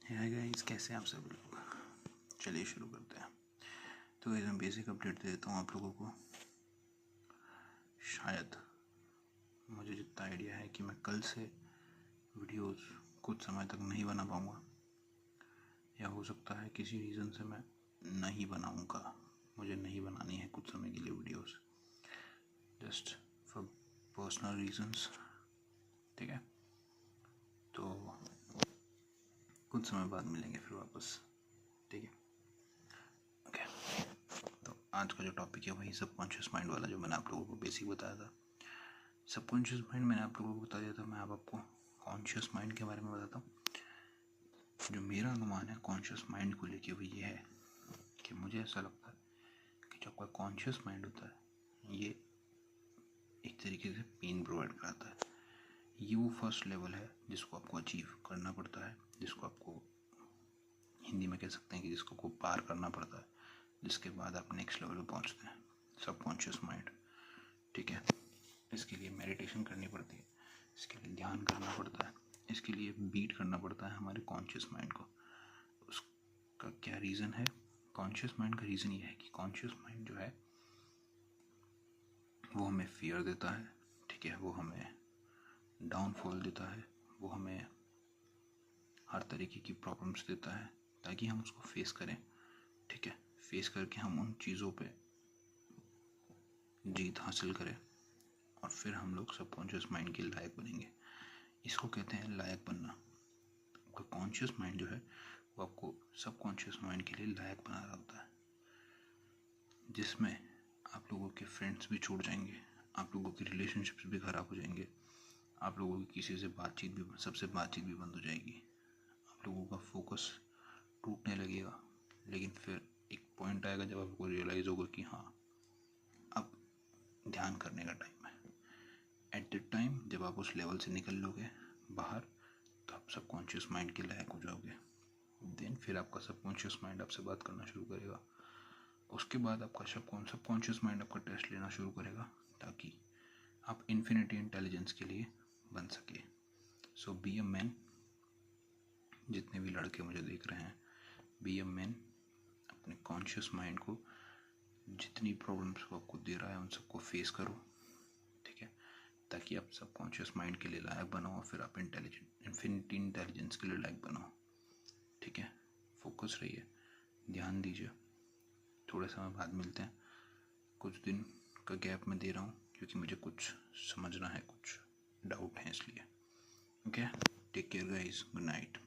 Hi guys, कैसे हैं आप सब लोग। चलिए शुरू करते हैं। तो मैं बेसिक अपडेट दे देता हूँ आप लोगों को। शायद मुझे जितना आइडिया है कि मैं कल से वीडियोस कुछ समय तक नहीं बना पाऊँगा, या हो सकता है किसी रीज़न से मैं नहीं बनाऊँगा। मुझे नहीं बनानी है कुछ समय के लिए videos, just for personal reasons. ठीक है, तो कुछ समय बाद मिलेंगे फिर वापस। ठीक है, ओके। तो आज का जो टॉपिक है वही सबकॉन्शियस माइंड वाला, जो मैंने आप लोगों को बेसिक बताया था। सबकॉन्शियस माइंड मैंने आप लोगों को बता दिया था। मैं अब आपको कॉन्शियस माइंड के बारे में बताता हूँ। जो मेरा अनुमान है कॉन्शियस माइंड को लेके वो ये है कि मुझे ऐसा लगता है कि जो आपका कॉन्शियस माइंड होता है ये एक तरीके से पेन प्रोवाइड कराता है। ये वो फर्स्ट लेवल है जिसको आपको अचीव करना पड़ता है, जिसको आपको हिंदी में कह सकते हैं कि जिसको आपको पार करना पड़ता है, जिसके बाद आप नेक्स्ट लेवल पर पहुँचते हैं, सबकॉन्शियस माइंड। ठीक है, इसके लिए मेडिटेशन करनी पड़ती है, इसके लिए ध्यान करना पड़ता है, इसके लिए बीट करना पड़ता है हमारे कॉन्शियस माइंड को। उसका क्या रीज़न है? कॉन्शियस माइंड का रीज़न ये है कि कॉन्शियस माइंड जो है वो हमें फियर देता है। ठीक है, वो हमें डाउनफॉल देता है, वो हमें हर तरीके की प्रॉब्लम्स देता है ताकि हम उसको फेस करें। ठीक है, फेस करके हम उन चीज़ों पे जीत हासिल करें और फिर हम लोग सबकॉन्शियस माइंड के लायक बनेंगे। इसको कहते हैं लायक बनना। आपका कॉन्शियस माइंड जो है वो आपको सबकॉन्शियस माइंड के लिए लायक बना रहा होता है, जिसमें आप लोगों के फ्रेंड्स भी छूट जाएंगे, आप लोगों की रिलेशनशिप्स भी ख़राब हो जाएंगे, आप लोगों की किसी से सबसे बातचीत भी बंद हो जाएगी, आप लोगों का फोकस टूटने लगेगा। लेकिन फिर एक पॉइंट आएगा जब आपको रियलाइज़ होगा कि हाँ, अब ध्यान करने का टाइम है। एट द टाइम जब आप उस लेवल से निकल लोगे बाहर, तो आप सबकॉन्शियस माइंड के लायक हो जाओगे। देन फिर आपका सबकॉन्शियस माइंड आपसे बात करना शुरू करेगा। उसके बाद आपका सबकॉन्शियस माइंड आपका टेस्ट लेना शुरू करेगा ताकि आप इन्फिनिटी इंटेलिजेंस के लिए बन सके। सो बी अ मैन। जितने भी लड़के मुझे देख रहे हैं, बी अ मैन। अपने कॉन्शियस माइंड को जितनी प्रॉब्लम्स को आपको दे रहा है उन सबको फेस करो। ठीक है, ताकि आप सबकॉन्शियस माइंड के लिए लायक बनो और फिर आप इन्फिनिटी इंटेलिजेंस के लिए लायक बनो। ठीक है, फोकस रहिए, ध्यान दीजिए। थोड़े समय बाद मिलते हैं। कुछ दिन का गैप मैं दे रहा हूँ क्योंकि मुझे कुछ समझना है, कुछ डाउट है इसलिए। Okay, take care guys, good night.